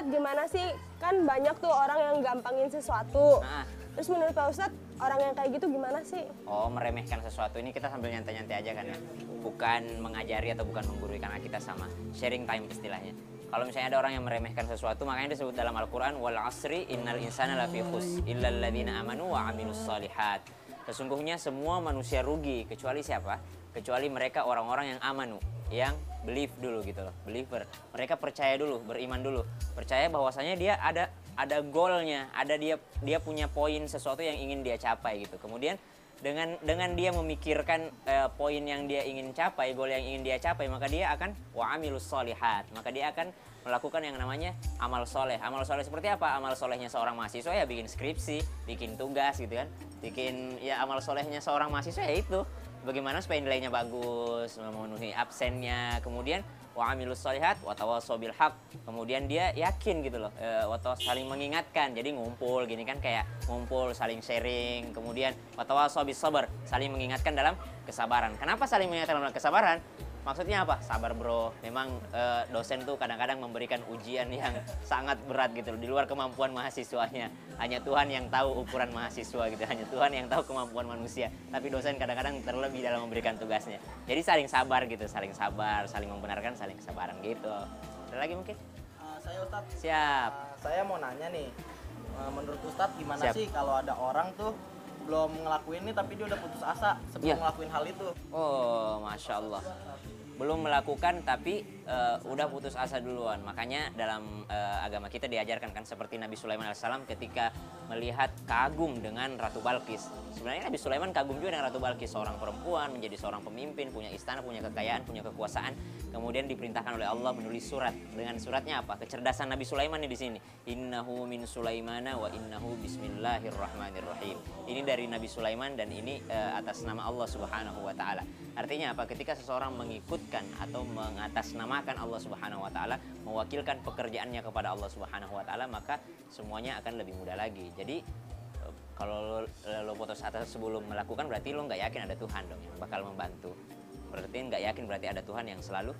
Ustadz, gimana sih? Kan banyak tuh orang yang gampangin sesuatu. Terus menurut Pak Ustadz, orang yang kayak gitu gimana sih? Oh, meremehkan sesuatu ini kita sambil nyantai-nyantai aja kan ya. Bukan mengajari atau bukan menggurui, karena kita sama sharing time istilahnya. Kalau misalnya ada orang yang meremehkan sesuatu, makanya disebut dalam Al-Quran, wal asri innal insana lafi khus illal ladzina amanu wa amilus solihat. Sesungguhnya semua manusia rugi, kecuali siapa? Kecuali mereka orang-orang yang amanu, yang believe dulu gitu loh, believer. Mereka percaya dulu, beriman dulu, percaya bahwasanya dia ada goalnya, ada dia punya poin sesuatu yang ingin dia capai gitu. Kemudian dengan dia memikirkan poin yang dia ingin capai, goal yang ingin dia capai, maka dia akan wa amilus solihat, maka dia akan melakukan yang namanya amal soleh. Amal soleh seperti apa? Amal solehnya seorang mahasiswa ya bikin skripsi, bikin tugas gitu kan, bikin ya amal solehnya seorang mahasiswa ya itu bagaimana supaya nilainya bagus, memenuhi absennya, kemudian wa amilus solihat wa tawassaw bil haq. Kemudian dia yakin gitu loh, saling mengingatkan. Jadi ngumpul gini kan, kayak ngumpul saling sharing. Kemudian wa tawassaw bis sabr, saling mengingatkan dalam kesabaran. Kenapa saling mengingatkan dalam kesabaran? Maksudnya apa? Sabar bro. Memang dosen tuh kadang-kadang memberikan ujian yang sangat berat gitu loh, di luar kemampuan mahasiswanya. Hanya Tuhan yang tahu ukuran mahasiswa gitu, hanya Tuhan yang tahu kemampuan manusia. Tapi dosen kadang-kadang terlebih dalam memberikan tugasnya. Jadi saling sabar gitu, saling sabar, saling membenarkan, saling kesabaran gitu. Ada lagi mungkin? Saya Ustadz. Siap. Saya mau nanya nih, menurut Ustadz gimana Siap. sih kalau ada orang tuh belum ngelakuin ini tapi dia udah putus asa sebelum Iya. ngelakuin hal itu? Oh, Masya Allah. Belum melakukan tapi udah putus asa duluan. Makanya dalam agama kita diajarkan kan, seperti Nabi Sulaiman alaihissalam ketika melihat kagum dengan Ratu Balqis. Sebenarnya Nabi Sulaiman kagum juga dengan Ratu Balqis, seorang perempuan, menjadi seorang pemimpin, punya istana, punya kekayaan, punya kekuasaan. Kemudian diperintahkan oleh Allah menulis surat. Dengan suratnya apa? Kecerdasan Nabi Sulaiman nih di sini. Innahu min Sulaimana wa innahu bismillahirrahmanirrahim. Ini dari Nabi Sulaiman dan ini atas nama Allah Subhanahu wa taala. Artinya apa? Ketika seseorang mengikutkan atau mengatasnamakan Allah Subhanahu wa taala, mewakilkan pekerjaannya kepada Allah Subhanahu wa taala, maka semuanya akan lebih mudah lagi. Jadi kalau lo putus asa sebelum melakukan, berarti lo nggak yakin ada Tuhan dong yang bakal membantu. Berarti nggak yakin berarti ada Tuhan yang selalu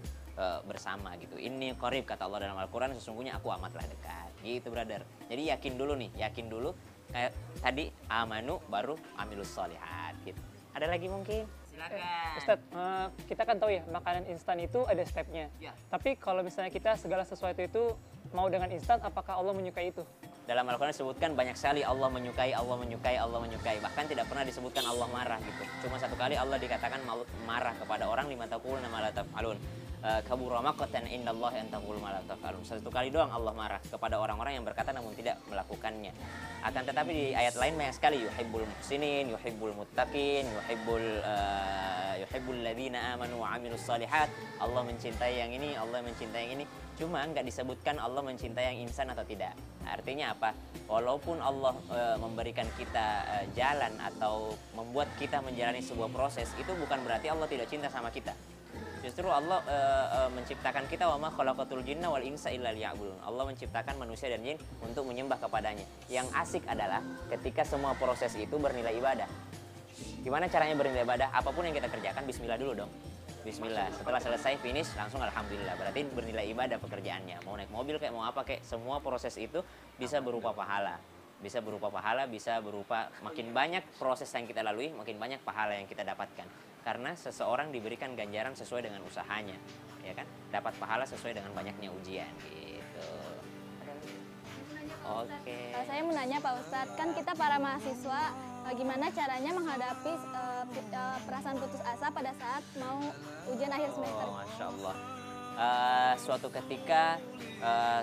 bersama gitu. Ini qarib, kata Allah dalam Al-Quran, sesungguhnya aku amatlah dekat gitu brother. Jadi yakin dulu nih, yakin dulu. Kayak tadi amanu baru amilus solihat gitu. Ada lagi mungkin? Silakan. Ustadz, kita kan tahu ya makanan instan itu ada stepnya. Ya. Tapi kalau misalnya kita segala sesuatu itu mau dengan instan, apakah Allah menyukai itu? Dalam Al-Quran disebutkan banyak sekali Allah menyukai, Allah menyukai, Allah menyukai. Bahkan tidak pernah disebutkan Allah marah gitu. Cuma satu kali Allah dikatakan marah kepada orang, lima taquluna ma la taf'alun. Kabura maqtan indallahi an taqulu ma la taf'alun. Satu kali doang Allah marah kepada orang-orang yang berkata namun tidak melakukannya. Akan tetapi di ayat lain banyak sekali, yuhibbul muhsinin, yuhibbul muttaqin, yuhibbul ladzina amanu wa amilus solihat. Allah mencintai yang ini, Allah mencintai yang ini. Cuma nggak disebutkan Allah mencintai yang insan atau tidak. Artinya apa? Walaupun Allah memberikan kita jalan atau membuat kita menjalani sebuah proses, itu bukan berarti Allah tidak cinta sama kita. Justru Allah menciptakan kita, wa ma khalaqatul jinna wal insa illa liya'budun. Allah menciptakan manusia dan jin untuk menyembah kepadanya. Yang asik adalah ketika semua proses itu bernilai ibadah. Gimana caranya bernilai ibadah? Apapun yang kita kerjakan, bismillah dulu dong. Bismillah. Setelah selesai finish langsung alhamdulillah. Berarti bernilai ibadah pekerjaannya. Mau naik mobil kayak mau apa kayak, semua proses itu bisa berupa pahala. Bisa berupa pahala, bisa berupa makin banyak proses yang kita lalui, makin banyak pahala yang kita dapatkan. Karena seseorang diberikan ganjaran sesuai dengan usahanya, ya kan? Dapat pahala sesuai dengan banyaknya ujian gitu. Oke. Saya mau nanya Pak Ustadz, kan kita para mahasiswa gimana caranya menghadapi perasaan putus asa pada saat mau ujian akhir semester? Oh, Masya Allah. Suatu ketika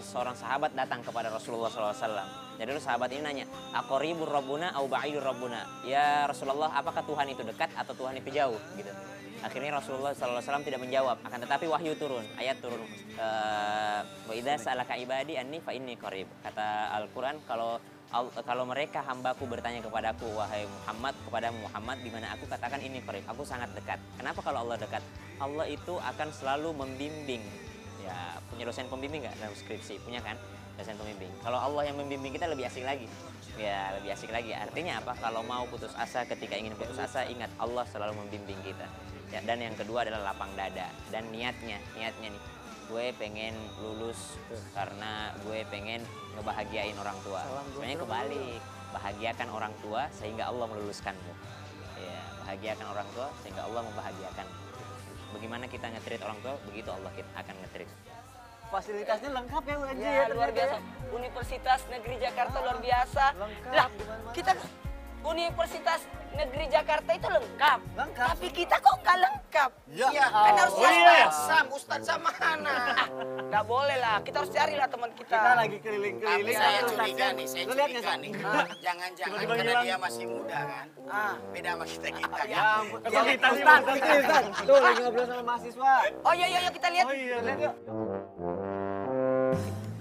seorang sahabat datang kepada Rasulullah SAW. Jadi sahabat ini nanya, aqribur rabbuna au ba'idur rabbuna? Ya Rasulullah, apakah Tuhan itu dekat atau Tuhan itu jauh? Gitu. Akhirnya Rasulullah SAW tidak menjawab. Akan tetapi wahyu turun, ayat turun. Wa idza sa'alaka ibadi anni fa inni qarib. Kata Al-Quran, kalau mereka hambaku bertanya kepadaku, wahai Muhammad, kepada Muhammad, di mana aku katakan ini qarib, aku sangat dekat. Kenapa kalau Allah dekat? Allah itu akan selalu membimbing. Ya, punya dosen pembimbing nggak dalam skripsi? Punya kan? Dosen pembimbing. Kalau Allah yang membimbing kita lebih asik lagi. Ya, lebih asik lagi. Artinya apa? Kalau mau putus asa, ketika ingin putus asa, ingat Allah selalu membimbing kita. Ya, dan yang kedua adalah lapang dada dan niatnya nih. gue pengen lulus karena gue pengen ngebahagiain orang tua. Sebenarnya kebalik, bahagiakan orang tua sehingga Allah meluluskanmu. Ya, bahagiakan orang tua sehingga Allah membahagiakan. Bagaimana kita nge-treat orang tua, begitu Allah akan nge-treat. Fasilitasnya lengkap ya UNJ Ya, luar biasa. Universitas Negeri Jakarta luar biasa. Lah, kita Universitas Negeri Jakarta itu lengkap. Tapi kita kok nggak lengkap? Iya, Kan harus Sam, Ustadz sama Hana. nggak boleh lah. Kita harus carilah teman kita. Kita lagi keliling-keliling. Saya Ustaz, curiga Sam. nih, saya Lu lihat nggak, curiga Sam? nih. Jangan-jangan Tiba-tiba karena hilang. dia masih muda kan. Beda sama kita Ya ya. ampun. Ustaz. Tuh lagi ngobrol sama mahasiswa. Oh iya, iya, kita lihat. Oh iya, lihat yuk.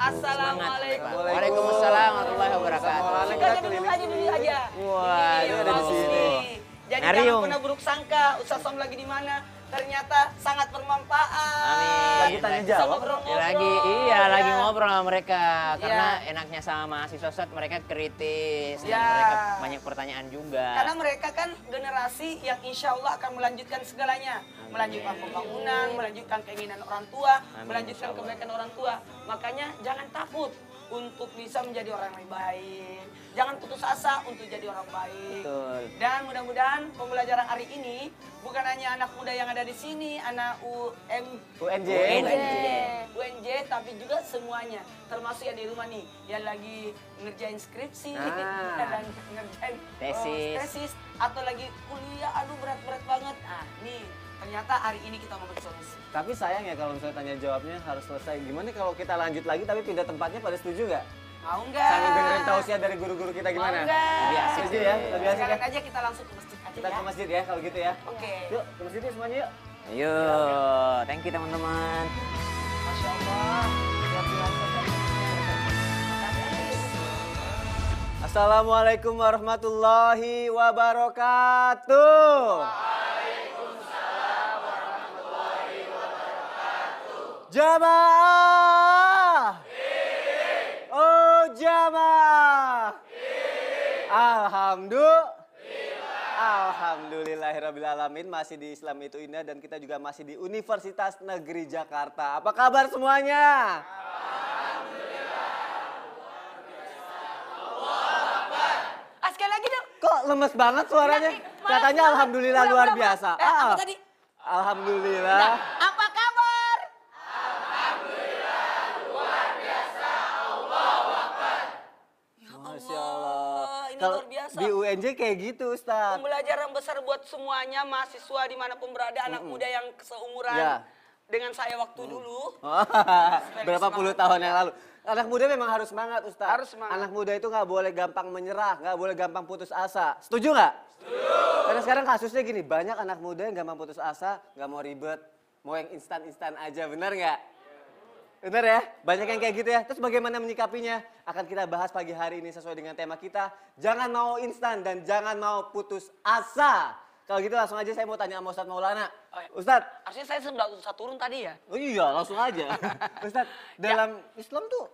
Assalamualaikum. Waalaikumsalam warahmatullahi wabarakatuh. Kita aja dulu aja. Wah, Ini dia ada di bagus sini. nih. Jadi Ngariung. jangan pernah buruk sangka. Ustaz Som lagi di mana? Ternyata sangat bermanfaat. Amin. Lagi tanya jawab. Bisa ngobrol-ngobrol. Lagi Ya. ngobrol sama mereka karena Iya. enaknya sama mahasiswa Ustaz, mereka kritis dan Ya. mereka banyak pertanyaan juga. Karena mereka kan generasi yang insya Allah akan melanjutkan segalanya. Melanjutkan pembangunan, melanjutkan keinginan orang tua, Amin, melanjutkan insya Allah. kebaikan orang tua. Makanya jangan takut untuk bisa menjadi orang yang baik. Jangan putus asa untuk jadi orang baik. Betul. Dan mudah-mudahan pembelajaran hari ini bukan hanya anak muda yang ada di sini, anak UNJ. UNJ, tapi juga semuanya. Termasuk yang di rumah nih, yang lagi ngerjain skripsi, dan ngerjain tesis, atau lagi kuliah, aduh berat-berat banget. Ah, nih, ternyata hari ini kita mau bersolusi. Tapi sayang ya kalau misalnya tanya jawabnya harus selesai. Gimana kalau kita lanjut lagi tapi pindah tempatnya, pada setuju nggak? Mau nggak? Sambil dengerin tausiah dari guru-guru kita Mau gimana? nggak? Lebih asik Setuju sih. ya? Lebih asik ya? Sekarang aja kita langsung ke masjid aja Kita ya. ke masjid ya kalau gitu ya. Oke. Yuk, ke masjid yuk semuanya yuk. Ayo, thank you teman-teman. Masya Allah. Luar biasa. Assalamualaikum warahmatullahi wabarakatuh. Jamaah. Oh jamaah. Alhamdulillahirrabbilalamin, masih di Islam itu indah dan kita juga masih di Universitas Negeri Jakarta. Apa kabar semuanya? Ah, sekali lagi dong. Kok lemes banget suaranya? Katanya alhamdulillah luar biasa. Apa tadi? Alhamdulillah. Apa kabar? Masya Allah. Ini Kalau luar biasa. di UNJ kayak gitu Ustaz. Pembelajaran besar buat semuanya, mahasiswa dimanapun berada, anak muda yang seumuran Ya. dengan saya waktu dulu. Berapa puluh tahun yang lalu. Anak muda memang harus semangat Ustaz. Harus semangat. Anak muda itu nggak boleh gampang menyerah, nggak boleh gampang putus asa. Setuju nggak? Setuju. Karena sekarang kasusnya gini, banyak anak muda yang gampang putus asa, nggak mau ribet, mau yang instan-instan aja, benar nggak? Benar ya? Banyak yang kayak gitu ya. Terus bagaimana menyikapinya? Akan kita bahas pagi hari ini sesuai dengan tema kita. Jangan mau instan dan jangan mau putus asa. Kalau gitu langsung aja saya mau tanya sama Ustadz Maulana. Oh, ya. Ustadz, Harusnya saya sudah usah turun tadi ya. oh iya langsung aja. Ustadz, dalam Islam tuh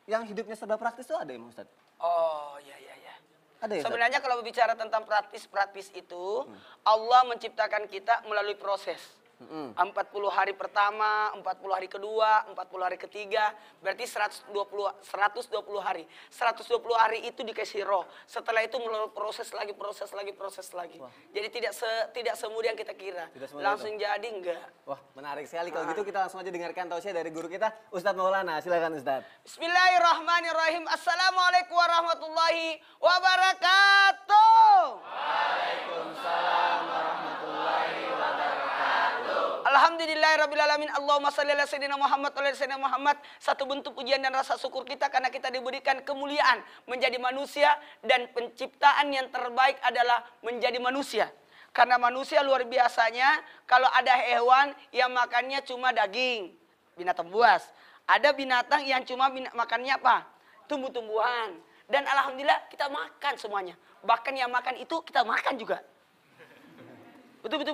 yang hidupnya serba praktis tuh ada ya Ustadz? Oh, iya, iya, iya. Ada ya Ustadz? Sebenarnya kalau bicara tentang praktis itu, Allah menciptakan kita melalui proses. 40 hari pertama, 40 hari kedua, 40 hari ketiga, berarti 120 hari. 120 hari itu dikasih roh. Setelah itu melalui proses lagi. Wah. Jadi tidak semudah yang kita kira. Tidak semudah Langsung jadi enggak. Wah menarik sekali. Kalau gitu kita langsung aja dengarkan tausiah dari guru kita, Ustadz Maulana. Silakan Ustadz. Bismillahirrahmanirrahim. Assalamualaikum warahmatullahi wabarakatuh. Alhamdulillahirrabbilalamin. Allahumma salli ala sayyidina Muhammad wa ala sayyidina Muhammad. Satu bentuk pujian dan rasa syukur kita karena kita diberikan kemuliaan menjadi manusia. Dan penciptaan yang terbaik adalah menjadi manusia. Karena manusia luar biasanya, kalau ada hewan yang makannya cuma daging, binatang buas. Ada binatang yang cuma makannya apa? Tumbuh-tumbuhan. Dan alhamdulillah kita makan semuanya. Bahkan yang makan itu kita makan juga. Betul?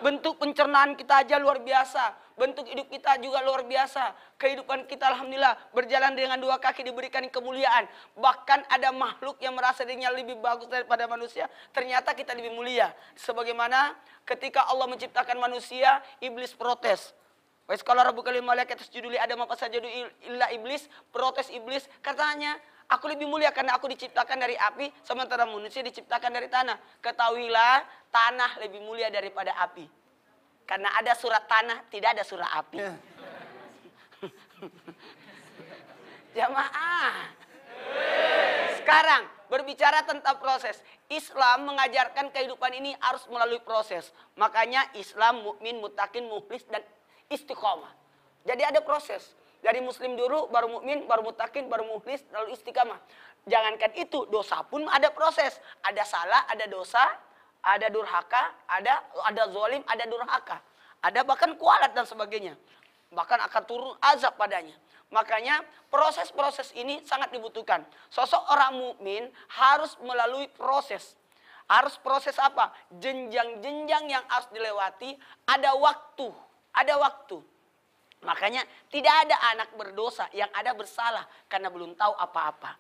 Bentuk pencernaan kita aja luar biasa. Bentuk hidup kita juga luar biasa. Kehidupan kita alhamdulillah berjalan dengan dua kaki diberikan kemuliaan. Bahkan ada makhluk yang merasa dirinya lebih bagus daripada manusia. Ternyata kita lebih mulia. Sebagaimana ketika Allah menciptakan manusia, iblis protes. Wa iz qala rabbuka lil malaikati isjudu li Adam fasajadu illa iblis, protes iblis, katanya, aku lebih mulia karena aku diciptakan dari api, sementara manusia diciptakan dari tanah. Ketahuilah, tanah lebih mulia daripada api. Karena ada surat tanah, tidak ada surat api. Jamaah. Sekarang berbicara tentang proses. Islam mengajarkan kehidupan ini harus melalui proses. Makanya Islam mukmin, muttaqin, mukhlis dan istiqomah. Jadi ada proses. Dari muslim dulu, baru mukmin, baru muttaqin, baru mukhlis, lalu istiqamah. Jangankan itu, dosa pun ada proses. Ada salah, ada dosa, ada durhaka, ada zalim, ada durhaka. Ada bahkan kualat dan sebagainya. Bahkan akan turun azab padanya. Makanya proses-proses ini sangat dibutuhkan. Sosok orang mukmin harus melalui proses. Harus proses apa? Jenjang-jenjang yang harus dilewati. Ada waktu. Ada waktu. Makanya tidak ada anak berdosa, yang ada bersalah karena belum tahu apa-apa.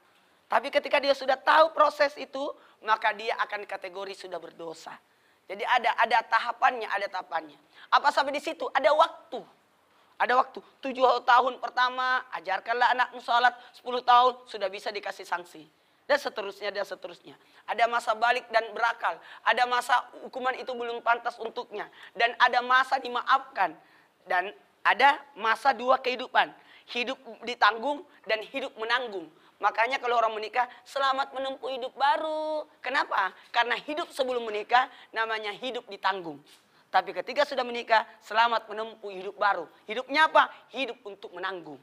Tapi ketika dia sudah tahu proses itu, maka dia akan kategori sudah berdosa. Jadi ada tahapannya, ada tahapannya. Apa sampai di situ? Ada waktu. Ada waktu. 7 tahun pertama, ajarkanlah anakmu salat. 10 tahun sudah bisa dikasih sanksi. Dan seterusnya, dan seterusnya. Ada masa balik dan berakal. Ada masa hukuman itu belum pantas untuknya. Dan ada masa dimaafkan. Dan ada masa dua kehidupan. Hidup ditanggung dan hidup menanggung. Makanya kalau orang menikah, selamat menempuh hidup baru. Kenapa? Karena hidup sebelum menikah namanya hidup ditanggung. Tapi ketika sudah menikah, selamat menempuh hidup baru. Hidupnya apa? Hidup untuk menanggung.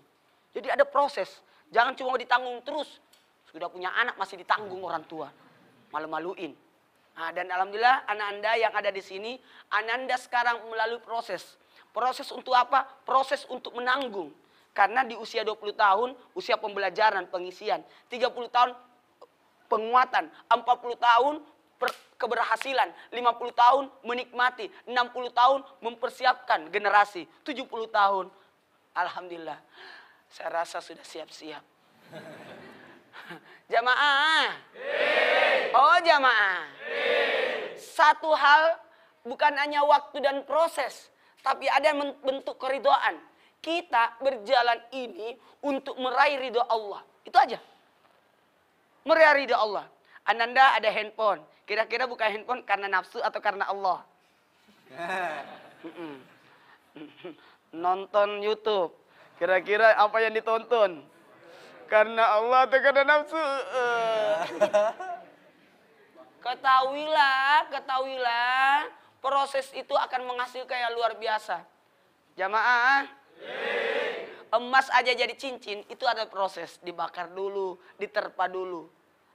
Jadi ada proses. Jangan cuma ditanggung terus. Sudah punya anak masih ditanggung orang tua. Malu-maluin. Nah, dan alhamdulillah anak Anda yang ada di sini, anak Anda sekarang melalui proses. Proses untuk apa? Proses untuk menanggung. Karena di usia 20 tahun, usia pembelajaran, pengisian. 30 tahun penguatan. 40 tahun keberhasilan. 50 tahun menikmati. 60 tahun mempersiapkan generasi. 70 tahun. Alhamdulillah. Saya rasa sudah siap-siap. Jamaah. Oh jamaah. Satu hal bukan hanya waktu dan proses. Tapi ada bentuk keridhaan. Kita berjalan ini untuk meraih ridho Allah. Itu aja. Meraih ridho Allah. Ananda ada handphone. Kira-kira buka handphone karena nafsu atau karena Allah? Nonton YouTube. Kira-kira apa yang ditonton? Karena Allah atau karena nafsu? Ketahuilah. Proses itu akan menghasilkan yang luar biasa. Jamaah. Emas aja jadi cincin, itu ada proses. Dibakar dulu, diterpa dulu.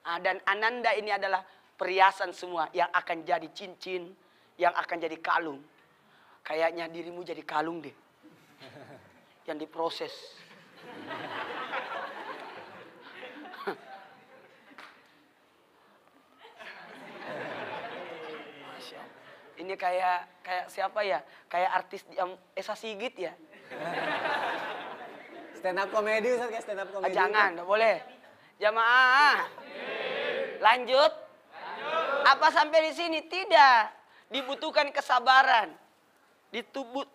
Nah, dan ananda ini adalah perhiasan semua yang akan jadi cincin, yang akan jadi kalung. Kayaknya dirimu jadi kalung deh. Yang diproses. Ini kayak siapa ya? Kayak artis Esa Sigit ya? Stand up comedy, Ustaz, kayak stand up comedy. Jangan, enggak boleh. Jamaah. Lanjut. Apa sampai di sini? Tidak. Dibutuhkan kesabaran.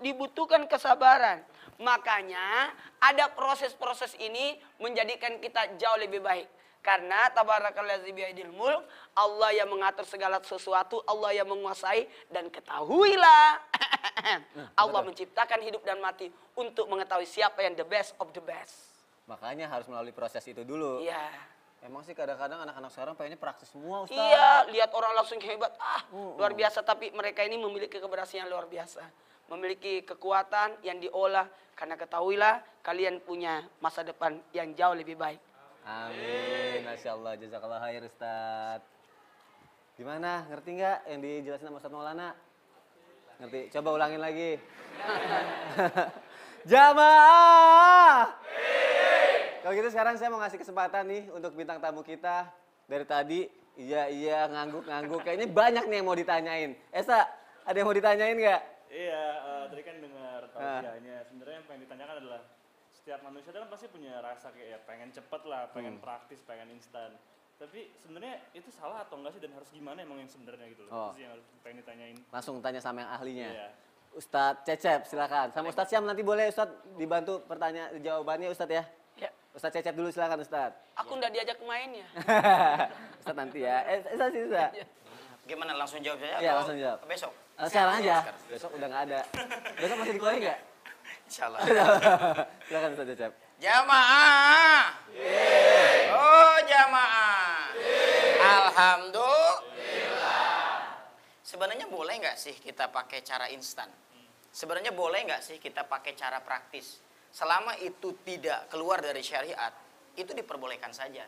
Dibutuhkan kesabaran. Makanya ada proses-proses ini menjadikan kita jauh lebih baik. Karena tabarakallazi biyadil mulk, Allah yang mengatur segala sesuatu, Allah yang menguasai, dan ketahuilah Allah menciptakan hidup dan mati untuk mengetahui siapa yang the best of the best. Makanya harus melalui proses itu dulu. Iya. Emang sih kadang-kadang anak-anak sekarang pengennya praktis semua, Ustaz. Iya, lihat orang langsung hebat, luar biasa. Tapi mereka ini memiliki keberhasilan luar biasa. Memiliki kekuatan yang diolah. Karena ketahuilah kalian punya masa depan yang jauh lebih baik. Amin, Masya Allah, jazakallah khair Ustaz. Gimana, ngerti nggak yang dijelasin sama Ustaz Maulana? Ngerti, coba ulangin lagi. Jamaah! Kalau gitu sekarang saya mau ngasih kesempatan nih untuk bintang tamu kita. Dari tadi, iya, ngangguk-ngangguk. Kayaknya banyak nih yang mau ditanyain. Esa, ada yang mau ditanyain nggak? Iya, tadi kan dengar tausiahnya. Sebenarnya yang pengen ditanyakan adalah setiap manusia kan pasti punya rasa kayak ya pengen cepet lah, pengen praktis, pengen instan. Tapi sebenarnya itu salah atau enggak sih dan harus gimana emang yang sebenarnya gitu loh. Itu sih yang harus pengen ditanyain. Langsung tanya sama yang ahlinya. Iya. Ustadz Cecep, silakan. Sama Ustadz Syam nanti boleh Ustadz dibantu jawabannya Ustadz ya. Ya. Ustadz Cecep dulu silakan Ustadz. Aku ndak diajak main ya. Ustadz nanti ya. Ustadz sih Ustadz. Gimana langsung jawab saja? Iya atau langsung jawab. Besok. Sekarang aja. Besok udah nggak ada. Besok masih dikeluarin nggak? Insyaallah. Silakan Ustadz Cecep. Jamaah. Oh jamaah. Alhamdulillah. Sebenarnya boleh nggak sih kita pakai cara instan? Sebenarnya boleh nggak sih kita pakai cara praktis? Selama itu tidak keluar dari syariat, itu diperbolehkan saja.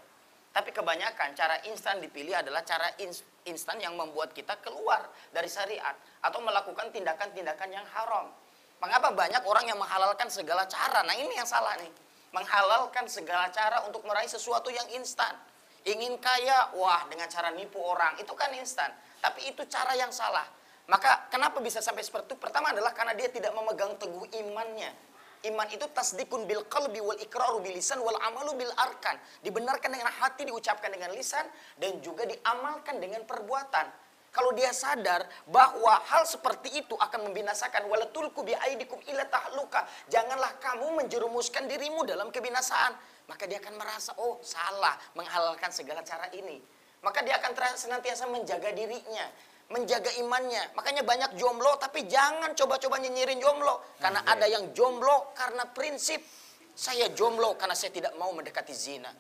Tapi kebanyakan cara instan dipilih adalah cara instan yang membuat kita keluar dari syariat atau melakukan tindakan-tindakan yang haram. Mengapa banyak orang yang menghalalkan segala cara? Nah ini yang salah nih. Menghalalkan segala cara untuk meraih sesuatu yang instan. Ingin kaya, wah dengan cara nipu orang, itu kan instan. Tapi itu cara yang salah. Maka kenapa bisa sampai seperti itu? Pertama adalah karena dia tidak memegang teguh imannya. Iman itu tasdikun bil qalbi wal iqraru bil lisan wal amalu bil arkan. Dibenarkan dengan hati, diucapkan dengan lisan, dan juga diamalkan dengan perbuatan. Kalau dia sadar bahwa hal seperti itu akan membinasakan, walatulku bi aidikum ila tahluka, janganlah kamu menjerumuskan dirimu dalam kebinasaan, maka dia akan merasa oh salah menghalalkan segala cara ini. Maka dia akan senantiasa menjaga dirinya, menjaga imannya. Makanya banyak jomblo, tapi jangan coba-coba nyinyirin jomblo, karena ada yang jomblo karena prinsip, saya jomblo karena saya tidak mau mendekati zina.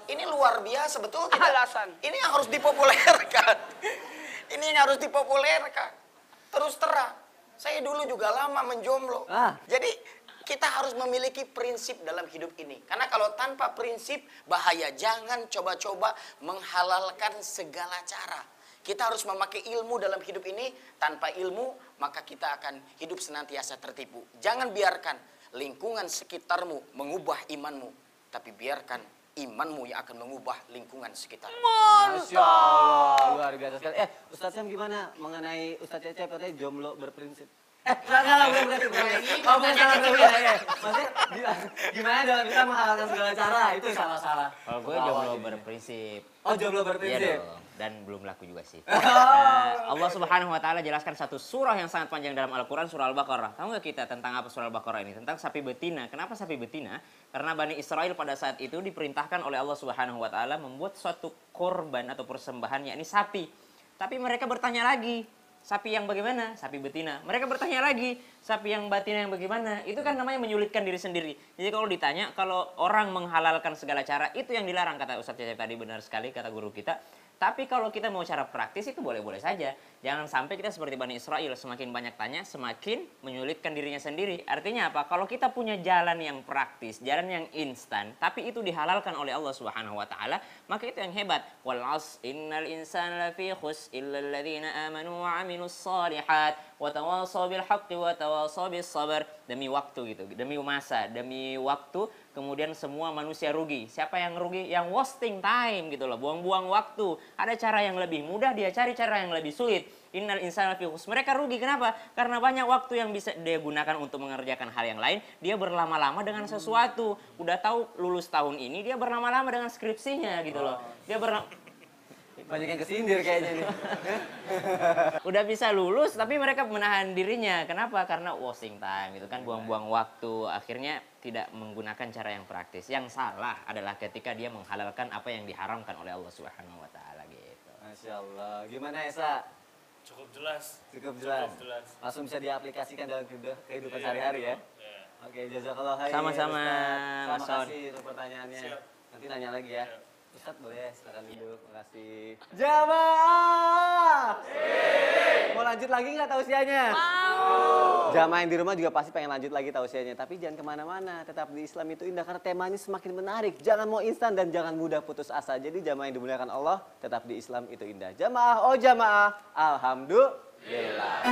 Ini luar biasa, betul tidak? Alasan. Ini yang harus dipopulerkan. Ini yang harus dipopulerkan. Terus terang, saya dulu juga lama menjomblo. Jadi kita harus memiliki prinsip dalam hidup ini. Karena kalau tanpa prinsip, bahaya. Jangan coba-coba menghalalkan segala cara. Kita harus memakai ilmu dalam hidup ini. Tanpa ilmu, maka kita akan hidup senantiasa tertipu. Jangan biarkan lingkungan sekitarmu mengubah imanmu. Tapi biarkan imanmu yang akan mengubah lingkungan sekitar. Masya Allah, luar biasa sekali. Ustadz Syam gimana mengenai Ustadz Cecep katanya jomblo berprinsip? Bukan. Maksudnya gimana dalam kita menghalalkan segala cara, itu salah-salah. Kalau gue jomblo berprinsip. Oh jomblo berprinsip? Iya dong. Dan belum laku juga sih. Allah Subhanahu Wa Taala jelaskan satu surah yang sangat panjang dalam Al-Quran, surah Al-Baqarah. Tahu nggak kita tentang apa surah Al-Baqarah ini? Tentang sapi betina. Kenapa sapi betina? Karena Bani Israel pada saat itu diperintahkan oleh Allah Subhanahu Wa Taala membuat suatu korban atau persembahan, yakni sapi. Tapi mereka bertanya lagi, sapi yang bagaimana? Sapi betina. Mereka bertanya lagi, sapi yang betina yang bagaimana? Itu kan namanya menyulitkan diri sendiri. Jadi kalau ditanya, kalau orang menghalalkan segala cara, itu yang dilarang, kata Ustadz Cecep tadi, benar sekali kata guru kita. Tapi kalau kita mau cara praktis itu boleh-boleh saja. Jangan sampai kita seperti Bani Israel, semakin banyak tanya, semakin menyulitkan dirinya sendiri. Artinya apa? Kalau kita punya jalan yang praktis, jalan yang instan, tapi itu dihalalkan oleh Allah Subhanahu Wa Taala, maka itu yang hebat. Wal 'asr innal insana lafi khusr illa alladziina aamanu wa 'amilus shalihat wa tawashaw bil haqqi wa tawashaw bis sabr. Demi waktu gitu, demi masa, demi waktu, kemudian semua manusia rugi. Siapa yang rugi? Yang wasting time gitu loh, buang-buang waktu. Ada cara yang lebih mudah, dia cari cara yang lebih sulit. Innal insana lafi khusr. Mereka rugi kenapa? Karena banyak waktu yang bisa dia gunakan untuk mengerjakan hal yang lain. Dia berlama-lama dengan sesuatu. Udah tahu lulus tahun ini, dia berlama-lama dengan skripsinya gitu loh. Dia banyak yang kesindir kayaknya nih. Udah bisa lulus tapi mereka menahan dirinya. Kenapa? Karena wasting time gitu kan, buang-buang waktu. Akhirnya tidak menggunakan cara yang praktis. Yang salah adalah ketika dia menghalalkan apa yang diharamkan oleh Allah Subhanahu Wa Taala gitu. Masya Allah. Gimana Esa? Cukup jelas. Cukup jelas. Langsung bisa diaplikasikan dalam kehidupan sehari-hari ya. Oke, jazakallah khair. Sama-sama, Mas Mas Son. kasih untuk pertanyaannya. Nanti nanya lagi ya. Ustadz boleh, silakan duduk. Makasih. Jamaah! Mau lanjut lagi nggak tausiahnya? Mau. Jamaah yang di rumah juga pasti pengen lanjut lagi tausiahnya. Tapi jangan kemana-mana. Tetap di Islam itu indah karena temanya semakin menarik. Jangan mau instan dan jangan mudah putus asa. Jadi jamaah yang dimuliakan Allah, tetap di Islam itu indah. Jamaah, oh jamaah. Alhamdulillah.